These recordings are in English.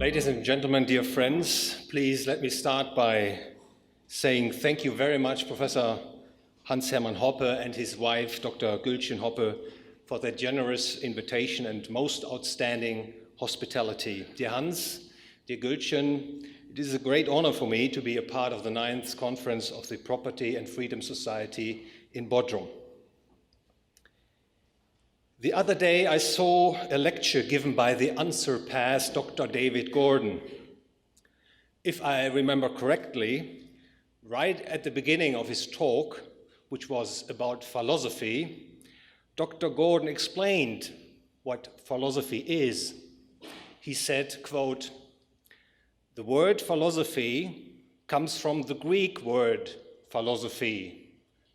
Ladies and gentlemen, dear friends, please let me start by saying thank you very much, Professor Hans-Hermann Hoppe and his wife, Dr. Gülçin Hoppe, for their generous invitation and most outstanding hospitality. Dear Hans, dear Gülçin, it is a great honor for me to be a part of the 9th Conference of the Property and Freedom Society in Bodrum. The other day I saw a lecture given by the unsurpassed Dr. David Gordon. If I remember correctly, right at the beginning of his talk, which was about philosophy, Dr. Gordon explained what philosophy is. He said, quote, "The word philosophy comes from the Greek word philosophy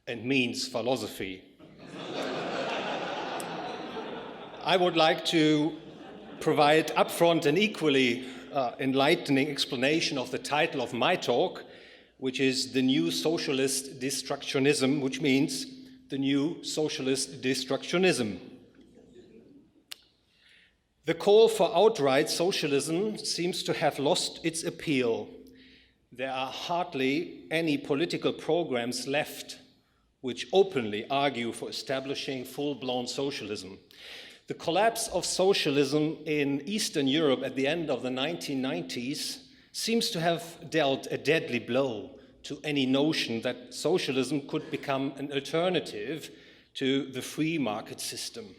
and means philosophy." I would like to provide upfront an equally enlightening explanation of the title of my talk, which is The New Socialist Destructionism, which means the new Socialist Destructionism. The call for outright socialism seems to have lost its appeal. There are hardly any political programs left which openly argue for establishing full-blown socialism. The collapse of socialism in Eastern Europe at the end of the 1990s seems to have dealt a deadly blow to any notion that socialism could become an alternative to the free market system.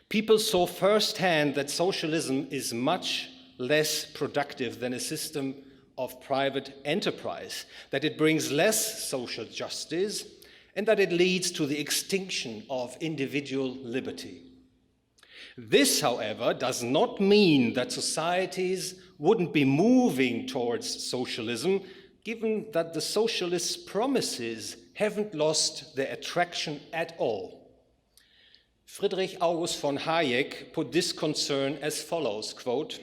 People saw firsthand that socialism is much less productive than a system of private enterprise, that it brings less social justice, and that it leads to the extinction of individual liberty. This, however, does not mean that societies wouldn't be moving towards socialism, given that the socialists' promises haven't lost their attraction at all. Friedrich August von Hayek put this concern as follows, quote,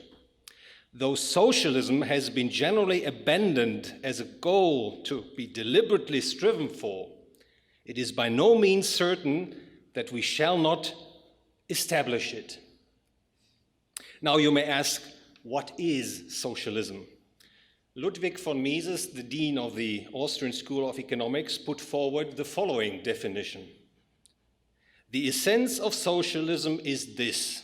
"Though socialism has been generally abandoned as a goal to be deliberately striven for, it is by no means certain that we shall not establish it." Now you may ask, what is socialism? Ludwig von Mises, the dean of the Austrian School of Economics, put forward the following definition. "The essence of socialism is this: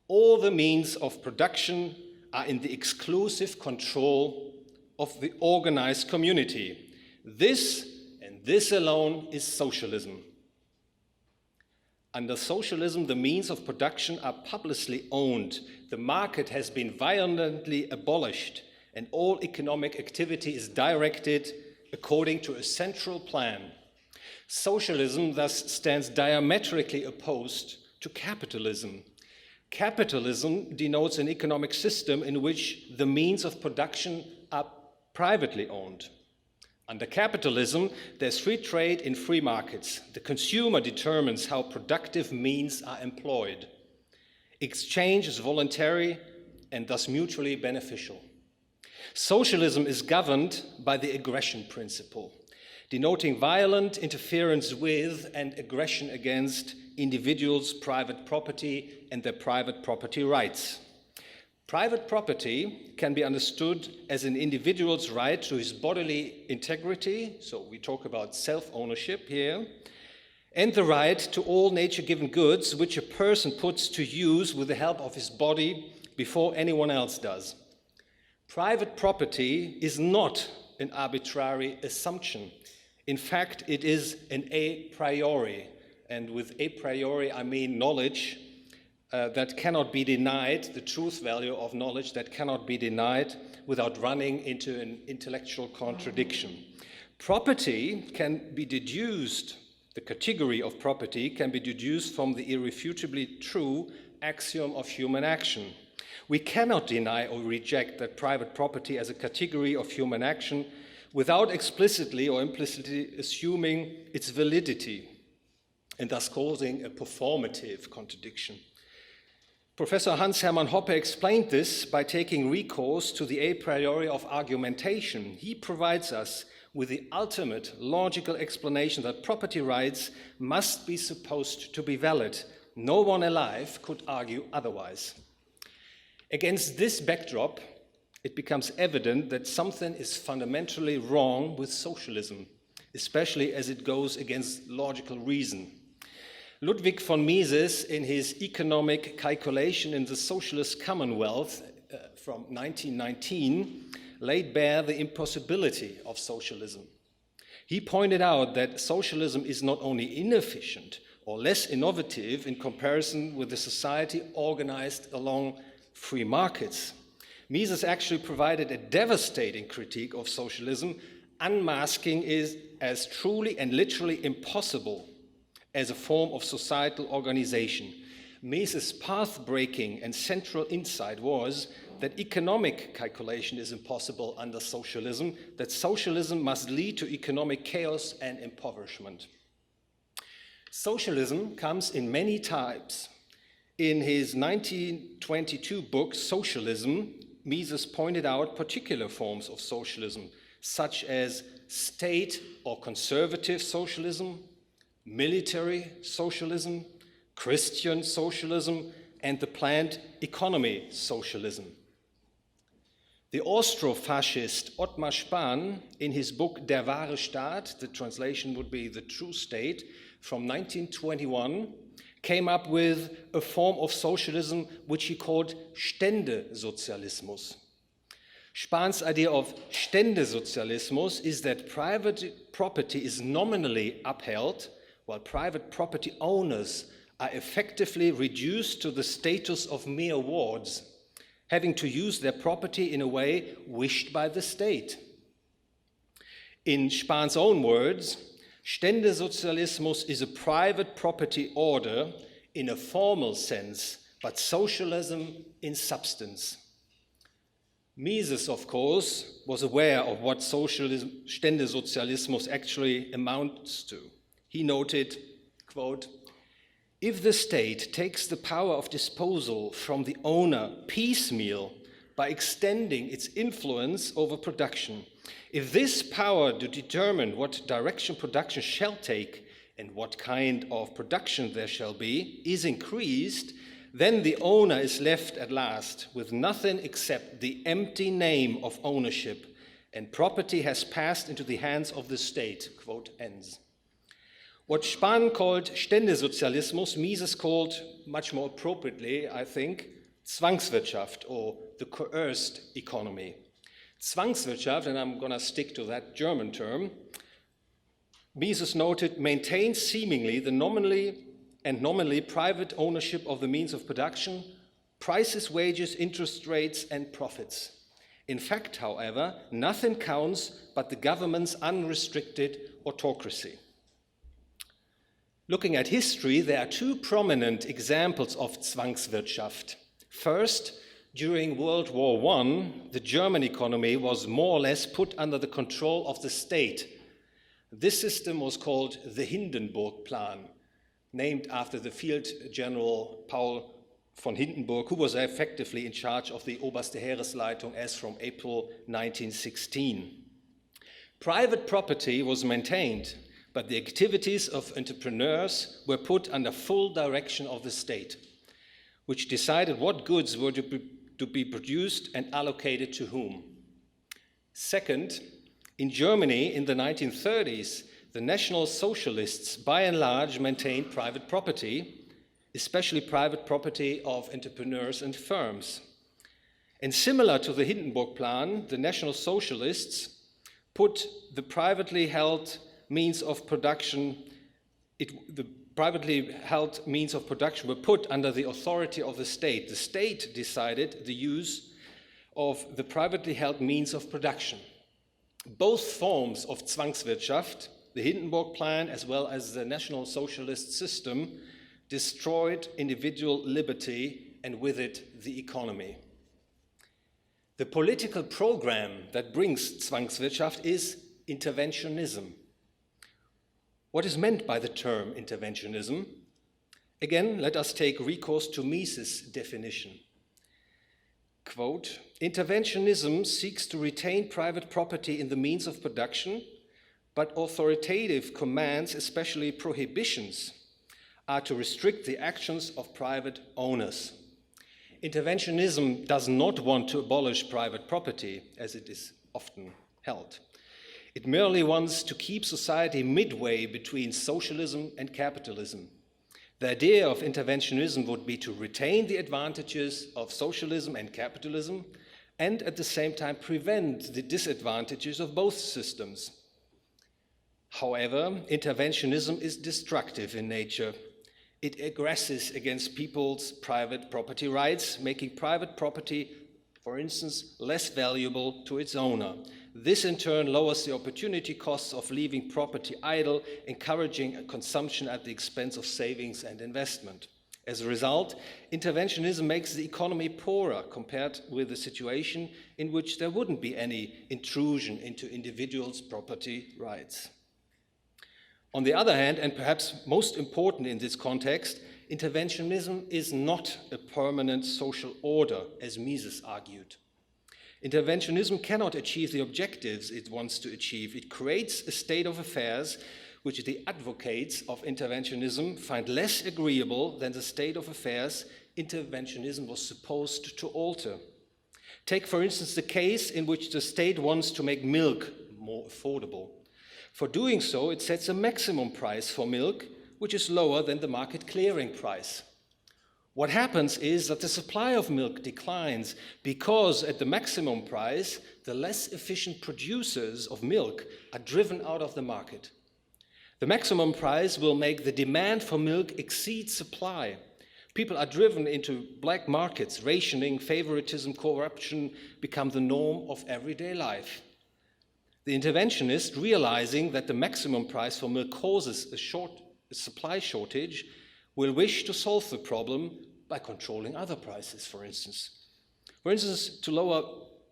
all the means of production are in the exclusive control of the organized community. This and this alone is socialism. Under socialism, the means of production are publicly owned. The market has been violently abolished, and all economic activity is directed according to a central plan. Socialism thus stands diametrically opposed to capitalism. Capitalism denotes an economic system in which the means of production are privately owned. Under capitalism, there's free trade in free markets. The consumer determines how productive means are employed. Exchange is voluntary and thus mutually beneficial. Socialism is governed by the aggression principle, denoting violent interference with and aggression against individuals' private property and their private property rights. Private property can be understood as an individual's right to his bodily integrity, so we talk about self-ownership here, and the right to all nature-given goods which a person puts to use with the help of his body before anyone else does. Private property is not an arbitrary assumption. In fact, it is an a priori, and with a priori I mean knowledge that cannot be denied, the truth value of knowledge that cannot be denied without running into an intellectual contradiction. Property can be deduced, the category of property can be deduced from the irrefutably true axiom of human action. We cannot deny or reject that private property as a category of human action without explicitly or implicitly assuming its validity and thus causing a performative contradiction. Professor Hans-Hermann Hoppe explained this by taking recourse to the a priori of argumentation. He provides us with the ultimate logical explanation that property rights must be supposed to be valid. No one alive could argue otherwise. Against this backdrop, it becomes evident that something is fundamentally wrong with socialism, especially as it goes against logical reason. Ludwig von Mises, in his economic calculation in the Socialist Commonwealth from 1919, laid bare the impossibility of socialism. He pointed out that socialism is not only inefficient or less innovative in comparison with a society organized along free markets. Mises actually provided a devastating critique of socialism, unmasking it as truly and literally impossible as a form of societal organization. Mises' path-breaking and central insight was that economic calculation is impossible under socialism, that socialism must lead to economic chaos and impoverishment. Socialism comes in many types. In his 1922 book, Socialism, Mises pointed out particular forms of socialism, such as state or conservative socialism, military socialism, Christian socialism, and the planned economy socialism. The Austro-fascist Ottmar Spahn, in his book Der wahre Staat, the translation would be The True State, from 1921, came up with a form of socialism which he called Ständesozialismus. Spahn's idea of Ständesozialismus is that private property is nominally upheld, while private property owners are effectively reduced to the status of mere wards, having to use their property in a way wished by the state. In Spahn's own words, Ständesozialismus is a private property order in a formal sense, but socialism in substance. Mises, of course, was aware of what Ständesozialismus actually amounts to. He noted, quote, "If the state takes the power of disposal from the owner piecemeal by extending its influence over production, if this power to determine what direction production shall take and what kind of production there shall be is increased, then the owner is left at last with nothing except the empty name of ownership, and property has passed into the hands of the state," quote ends. What Spahn called Ständesozialismus, Mises called, much more appropriately, I think, Zwangswirtschaft, or the coerced economy. Zwangswirtschaft, and I'm going to stick to that German term, Mises noted, maintains seemingly the nominally private ownership of the means of production, prices, wages, interest rates, and profits. In fact, however, nothing counts but the government's unrestricted autocracy. Looking at history, there are two prominent examples of Zwangswirtschaft. First, during World War I, the German economy was more or less put under the control of the state. This system was called the Hindenburg Plan, named after the Field General Paul von Hindenburg, who was effectively in charge of the Oberste Heeresleitung as from April 1916. Private property was maintained, but the activities of entrepreneurs were put under full direction of the state, which decided what goods were to be produced and allocated to whom. Second, in Germany in the 1930s, the National Socialists by and large maintained private property, especially private property of entrepreneurs and firms. And similar to the Hindenburg Plan, the National Socialists put the privately held means of production, were put under the authority of the state. The state decided the use of the privately held means of production. Both forms of Zwangswirtschaft, the Hindenburg Plan as well as the National Socialist system, destroyed individual liberty and with it the economy. The political program that brings Zwangswirtschaft is interventionism. What is meant by the term interventionism? Again, let us take recourse to Mises' definition. Quote, "Interventionism seeks to retain private property in the means of production, but authoritative commands, especially prohibitions, are to restrict the actions of private owners. Interventionism does not want to abolish private property, as it is often held. It merely wants to keep society midway between socialism and capitalism. The idea of interventionism would be to retain the advantages of socialism and capitalism and at the same time prevent the disadvantages of both systems. However, interventionism is destructive in nature. It aggresses against people's private property rights, making private property, for instance, less valuable to its owner. This in turn lowers the opportunity costs of leaving property idle, encouraging consumption at the expense of savings and investment. As a result, interventionism makes the economy poorer compared with a situation in which there wouldn't be any intrusion into individuals' property rights. On the other hand, and perhaps most important in this context, interventionism is not a permanent social order, as Mises argued. Interventionism cannot achieve the objectives it wants to achieve. It creates a state of affairs which the advocates of interventionism find less agreeable than the state of affairs interventionism was supposed to alter. Take, for instance, the case in which the state wants to make milk more affordable. For doing so, it sets a maximum price for milk, which is lower than the market clearing price. What happens is that the supply of milk declines because at the maximum price, the less efficient producers of milk are driven out of the market. The maximum price will make the demand for milk exceed supply. People are driven into black markets. Rationing, favoritism, corruption become the norm of everyday life. The interventionist, realizing that the maximum price for milk causes a supply shortage, will wish to solve the problem by controlling other prices, for instance. For instance, to lower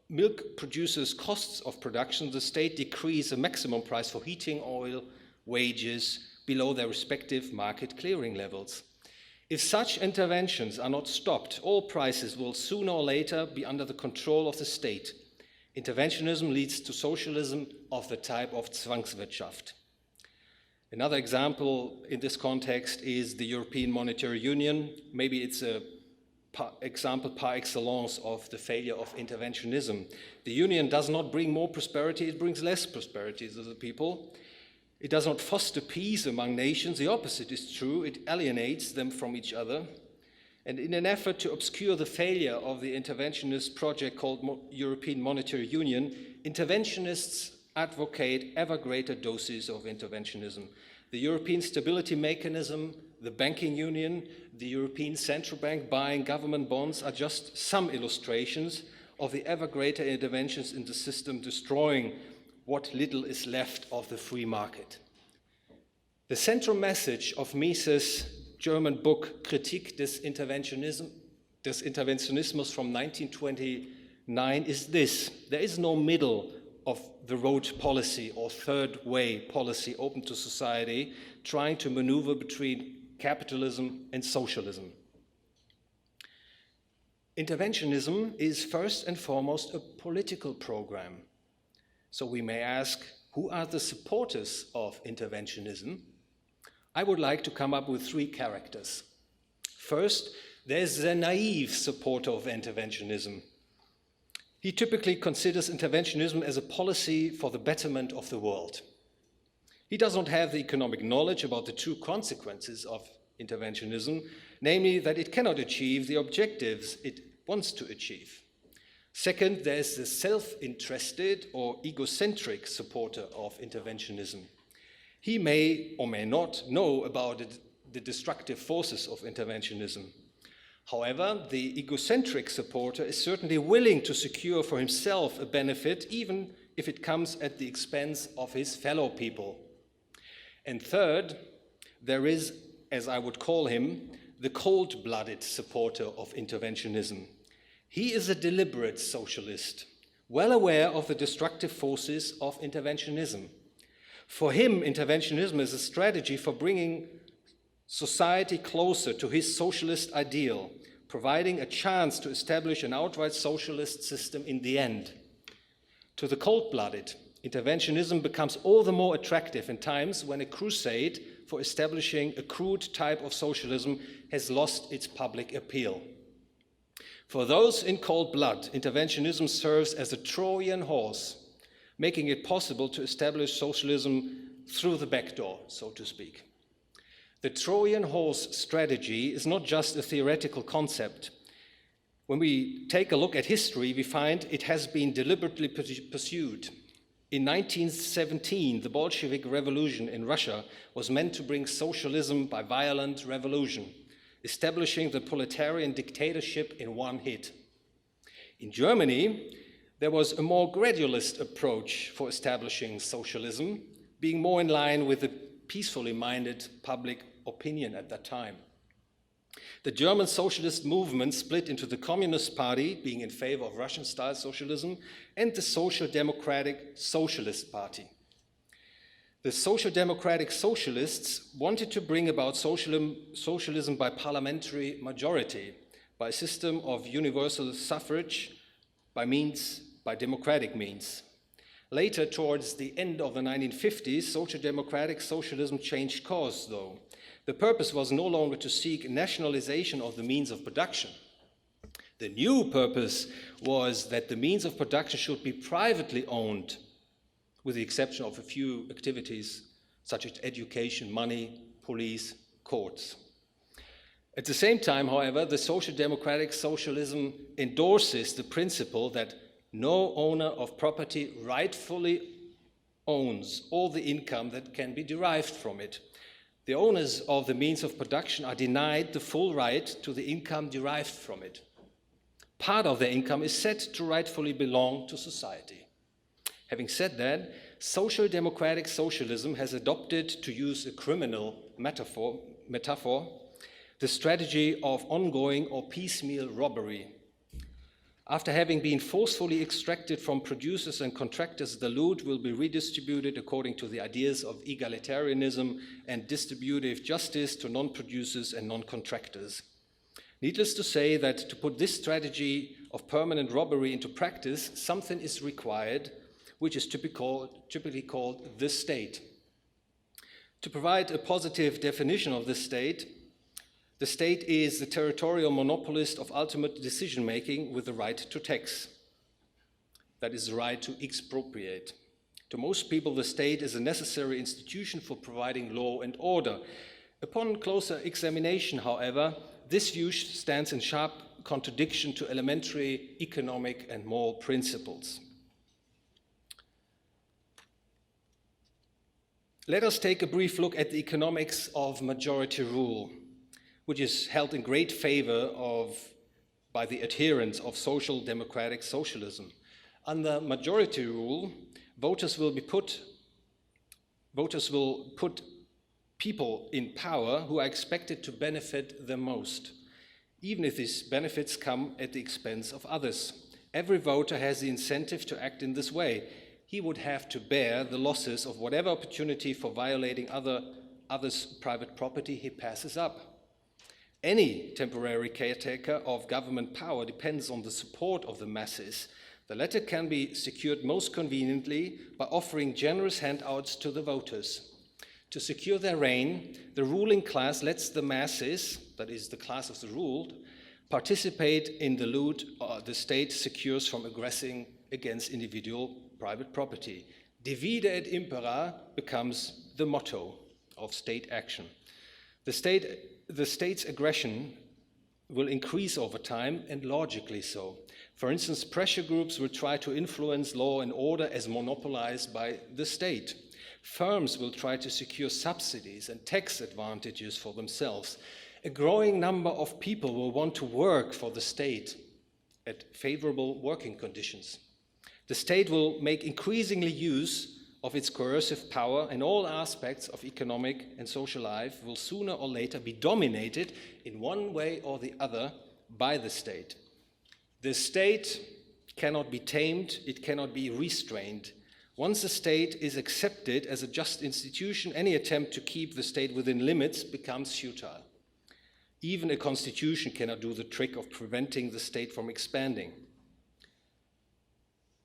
milk producers' costs of production, the state decrees a maximum price for heating oil, wages, below their respective market clearing levels. If such interventions are not stopped, all prices will sooner or later be under the control of the state. Interventionism leads to socialism of the type of Zwangswirtschaft. Another example in this context is the European Monetary Union. Maybe it's an example par excellence of the failure of interventionism. The union does not bring more prosperity, it brings less prosperity to the people. It does not foster peace among nations. The opposite is true. It alienates them from each other. And in an effort to obscure the failure of the interventionist project called European Monetary Union, interventionists advocate ever greater doses of interventionism. The European Stability Mechanism, the Banking Union, the European Central Bank buying government bonds are just some illustrations of the ever greater interventions in the system, destroying what little is left of the free market. The central message of Mises' German book Kritik des Interventionismus from 1929 is this: there is no middle of the road policy or third way policy open to society, trying to maneuver between capitalism and socialism. Interventionism is first and foremost a political program. So we may ask, who are the supporters of interventionism? I would like to come up with three characters. First, there's the naive supporter of interventionism. He typically considers interventionism as a policy for the betterment of the world. He does not have the economic knowledge about the true consequences of interventionism, namely that it cannot achieve the objectives it wants to achieve. Second, there's the self-interested or egocentric supporter of interventionism. He may or may not know about the destructive forces of interventionism. However, the egocentric supporter is certainly willing to secure for himself a benefit, even if it comes at the expense of his fellow people. And third, there is, as I would call him, the cold-blooded supporter of interventionism. He is a deliberate socialist, well aware of the destructive forces of interventionism. For him, interventionism is a strategy for bringing society closer to his socialist ideal, providing a chance to establish an outright socialist system in the end. To the cold-blooded, interventionism becomes all the more attractive in times when a crusade for establishing a crude type of socialism has lost its public appeal. For those in cold blood, interventionism serves as a Trojan horse, making it possible to establish socialism through the back door, so to speak. The Trojan horse strategy is not just a theoretical concept. When we take a look at history, we find it has been deliberately pursued. In 1917, the Bolshevik Revolution in Russia was meant to bring socialism by violent revolution, establishing the proletarian dictatorship in one hit. In Germany, there was a more gradualist approach for establishing socialism, being more in line with the peacefully minded public opinion at that time. The German socialist movement split into the Communist Party, being in favor of Russian-style socialism, and the Social Democratic Socialist Party. The Social Democratic Socialists wanted to bring about socialism by parliamentary majority, by a system of universal suffrage, by democratic means. Later, towards the end of the 1950s, Social Democratic Socialism changed course, though. The purpose was no longer to seek nationalization of the means of production. The new purpose was that the means of production should be privately owned, with the exception of a few activities such as education, money, police, courts. At the same time, however, the Social Democratic Socialism endorses the principle that no owner of property rightfully owns all the income that can be derived from it. The owners of the means of production are denied the full right to the income derived from it. Part of their income is said to rightfully belong to society. Having said that, Social Democratic Socialism has adopted, to use a criminal metaphor, the strategy of ongoing or piecemeal robbery. After having been forcefully extracted from producers and contractors, the loot will be redistributed according to the ideas of egalitarianism and distributive justice to non-producers and non-contractors. Needless to say that to put this strategy of permanent robbery into practice, something is required, which is typically called the state. To provide a positive definition of the state is the territorial monopolist of ultimate decision-making with the right to tax. That is the right to expropriate. To most people, the state is a necessary institution for providing law and order. Upon closer examination, however, this view stands in sharp contradiction to elementary economic and moral principles. Let us take a brief look at the economics of majority rule, which is held in great favor by the adherents of social democratic socialism. Under majority rule, voters will put people in power who are expected to benefit the most, even if these benefits come at the expense of others. Every voter has the incentive to act in this way. He would have to bear the losses of whatever opportunity for violating others' private property he passes up. Any temporary caretaker of government power depends on the support of the masses. The latter can be secured most conveniently by offering generous handouts to the voters. To secure their reign, the ruling class lets the masses, that is the class of the ruled, participate in the loot the state secures from aggressing against individual private property. Divide et impera becomes the motto of state action. The state's aggression will increase over time, and logically so. For instance, pressure groups will try to influence law and order as monopolized by the state. Firms will try to secure subsidies and tax advantages for themselves. A growing number of people will want to work for the state at favorable working conditions. The state will make increasingly use of its coercive power, and all aspects of economic and social life will sooner or later be dominated in one way or the other by the state. The state cannot be tamed, it cannot be restrained. Once the state is accepted as a just institution, any attempt to keep the state within limits becomes futile. Even a constitution cannot do the trick of preventing the state from expanding.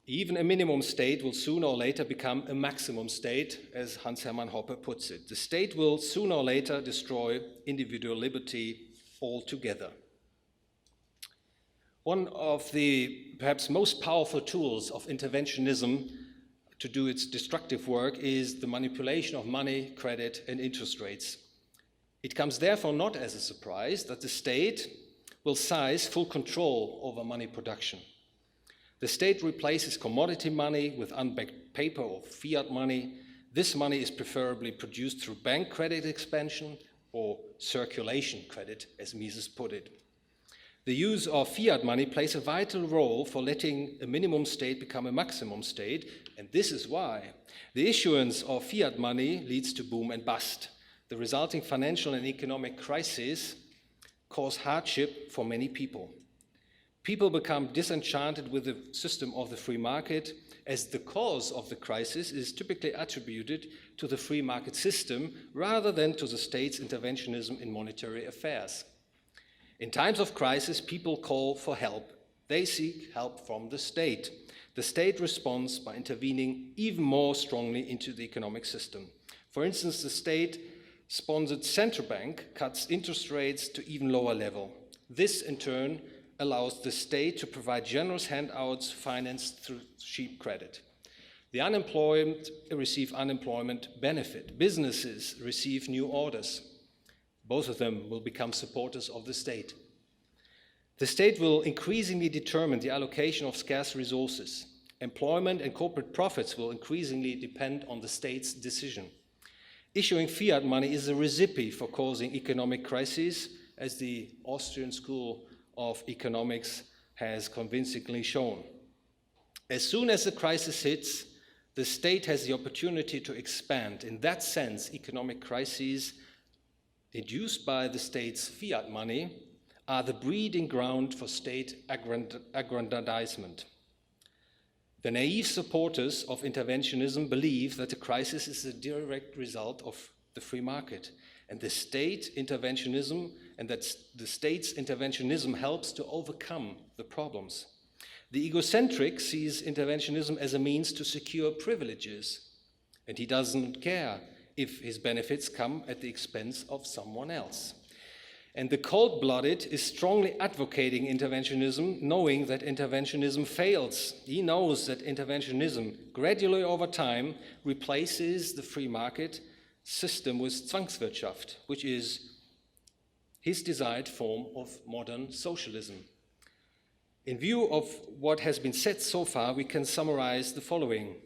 Even a minimum state will sooner or later become a maximum state, as Hans-Hermann Hoppe puts it. The state will sooner or later destroy individual liberty altogether. One of the perhaps most powerful tools of interventionism to do its destructive work is the manipulation of money, credit, and interest rates. It comes therefore not as a surprise that the state will seize full control over money production. The state replaces commodity money with unbacked paper or fiat money. This money is preferably produced through bank credit expansion or circulation credit, as Mises put it. The use of fiat money plays a vital role for letting a minimum state become a maximum state, and this is why the issuance of fiat money leads to boom and bust. The resulting financial and economic crises cause hardship for many people. People become disenchanted with the system of the free market, as the cause of the crisis is typically attributed to the free market system rather than to the state's interventionism in monetary affairs. In times of crisis, people call for help. They seek help from the state. The state responds by intervening even more strongly into the economic system. For instance, the state-sponsored central bank cuts interest rates to even lower level. This, in turn, allows the state to provide generous handouts financed through cheap credit. The unemployed receive unemployment benefit. Businesses receive new orders. Both of them will become supporters of the state. The state will increasingly determine the allocation of scarce resources. Employment and corporate profits will increasingly depend on the state's decision. Issuing fiat money is a recipe for causing economic crises, as the Austrian School of Economics has convincingly shown. As soon as the crisis hits, the state has the opportunity to expand. In that sense, economic crises induced by the state's fiat money are the breeding ground for state aggrandizement. The naive supporters of interventionism believe that the crisis is a direct result of the free market and the state interventionism, and that the state's interventionism helps to overcome the problems. The egocentric sees interventionism as a means to secure privileges, and he doesn't care if his benefits come at the expense of someone else. And the cold-blooded is strongly advocating interventionism, knowing that interventionism fails. He knows that interventionism gradually over time replaces the free market system with Zwangswirtschaft, which is his desired form of modern socialism. In view of what has been said so far, we can summarize the following.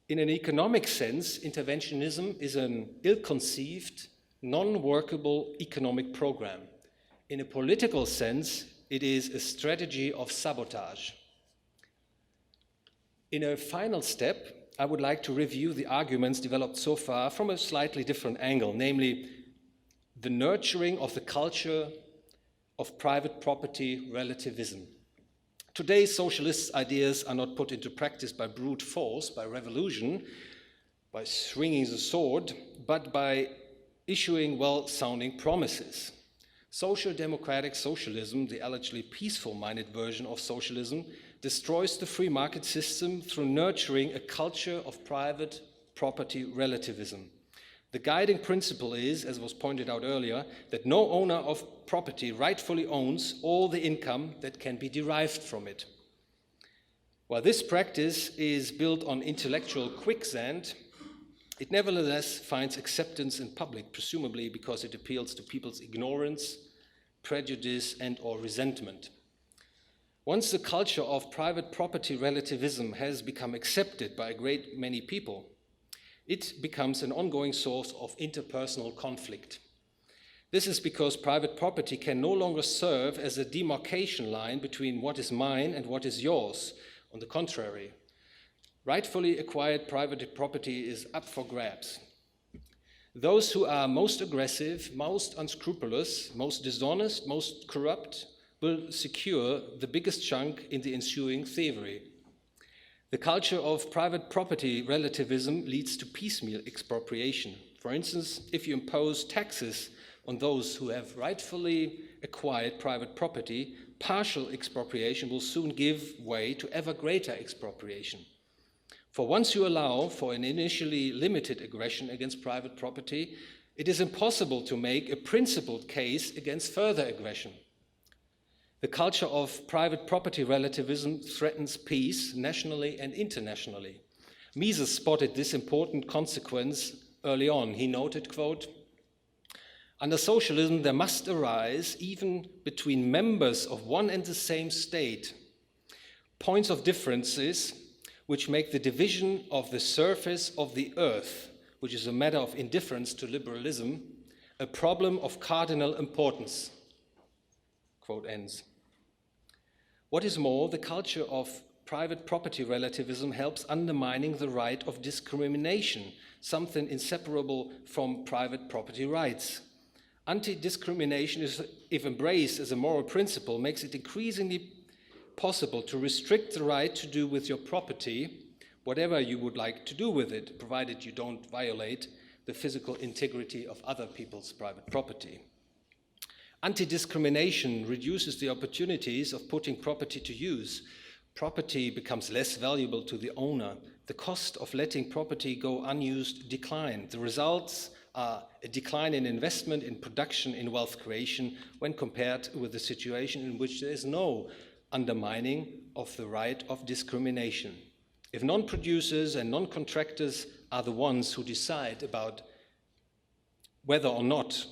In an economic sense, interventionism is an ill-conceived, non-workable economic program. In a political sense, it is a strategy of sabotage. In a final step, I would like to review the arguments developed so far from a slightly different angle, namely the nurturing of the culture of private property relativism. Today's socialist ideas are not put into practice by brute force, by revolution, by swinging the sword, but by issuing well-sounding promises. Social democratic socialism, the allegedly peaceful-minded version of socialism, destroys the free market system through nurturing a culture of private property relativism. The guiding principle is, as was pointed out earlier, that no owner of property rightfully owns all the income that can be derived from it. While this practice is built on intellectual quicksand, it nevertheless finds acceptance in public, presumably because it appeals to people's ignorance, prejudice, and/or resentment. Once the culture of private property relativism has become accepted by a great many people, it becomes an ongoing source of interpersonal conflict. This is because private property can no longer serve as a demarcation line between what is mine and what is yours. On the contrary, rightfully acquired private property is up for grabs. Those who are most aggressive, most unscrupulous, most dishonest, most corrupt will secure the biggest chunk in the ensuing thievery. The culture of private property relativism leads to piecemeal expropriation. For instance, if you impose taxes on those who have rightfully acquired private property, partial expropriation will soon give way to ever greater expropriation. For once you allow for an initially limited aggression against private property, it is impossible to make a principled case against further aggression. The culture of private property relativism threatens peace nationally and internationally. Mises spotted this important consequence early on. He noted, quote, "Under socialism, there must arise, even between members of one and the same state, points of differences which make the division of the surface of the earth, which is a matter of indifference to liberalism, a problem of cardinal importance." Quote ends. What is more, the culture of private property relativism helps undermining the right of discrimination, something inseparable from private property rights. Anti-discrimination, if embraced as a moral principle, makes it increasingly possible to restrict the right to do with your property whatever you would like to do with it, provided you don't violate the physical integrity of other people's private property. Anti-discrimination reduces the opportunities of putting property to use. Property becomes less valuable to the owner. The cost of letting property go unused decline. The results are a decline in investment, in production, in wealth creation, when compared with the situation in which there is no undermining of the right of discrimination. If non-producers and non-contractors are the ones who decide about whether or not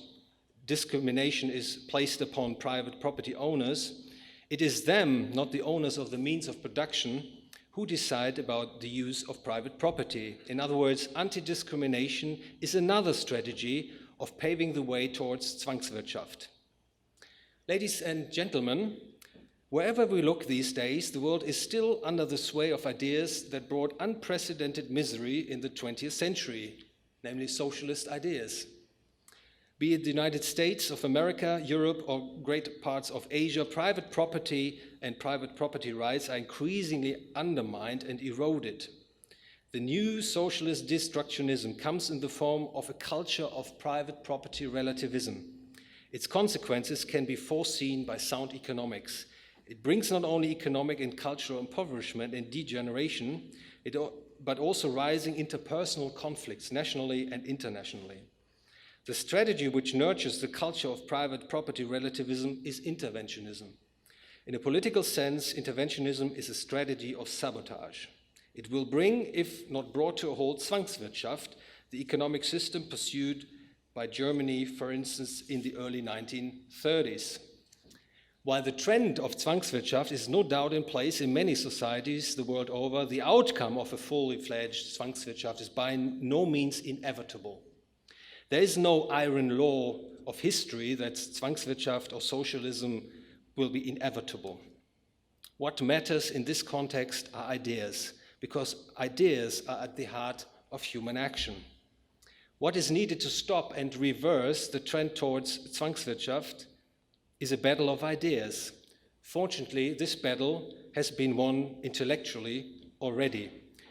discrimination is placed upon private property owners, it is them, not the owners of the means of production, who decide about the use of private property. In other words, anti-discrimination is another strategy of paving the way towards Zwangswirtschaft. Ladies and gentlemen, wherever we look these days, the world is still under the sway of ideas that brought unprecedented misery in the 20th century, namely socialist ideas. Be it the United States of America, Europe, or great parts of Asia, private property and private property rights are increasingly undermined and eroded. The new socialist destructionism comes in the form of a culture of private property relativism. Its consequences can be foreseen by sound economics. It brings not only economic and cultural impoverishment and degeneration, but also rising interpersonal conflicts nationally and internationally. The strategy which nurtures the culture of private property relativism is interventionism. In a political sense, interventionism is a strategy of sabotage. It will bring, if not brought to a halt, Zwangswirtschaft, the economic system pursued by Germany, for instance, in the early 1930s. While the trend of Zwangswirtschaft is no doubt in place in many societies the world over, the outcome of a fully fledged Zwangswirtschaft is by no means inevitable. There is no iron law of history that Zwangswirtschaft or socialism will be inevitable. What matters in this context are ideas, because ideas are at the heart of human action. What is needed to stop and reverse the trend towards Zwangswirtschaft is a battle of ideas. Fortunately, this battle has been won intellectually already.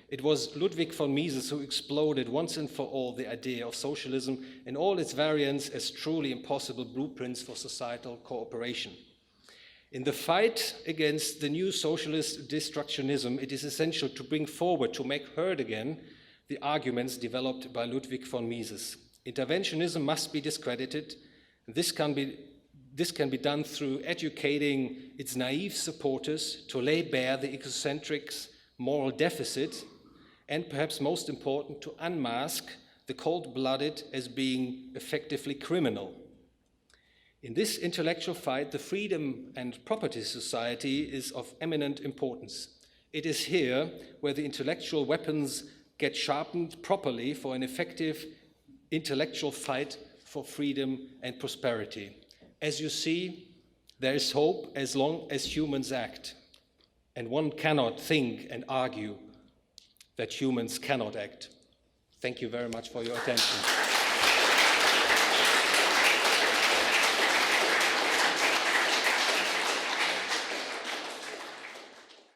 It was Ludwig von Mises who exploded once and for all the idea of socialism and all its variants as truly impossible blueprints for societal cooperation. In the fight against the new socialist destructionism, it is essential to bring forward, to make heard again, the arguments developed by Ludwig von Mises. Interventionism must be discredited. This can be done through educating its naive supporters to lay bare the egocentric's moral deficit, and perhaps most important, to unmask the cold-blooded as being effectively criminal. In this intellectual fight, the freedom and property society is of eminent importance. It is here where the intellectual weapons get sharpened properly for an effective intellectual fight for freedom and prosperity. As you see, there is hope as long as humans act, and one cannot think and argue that humans cannot act. Thank you very much for your attention.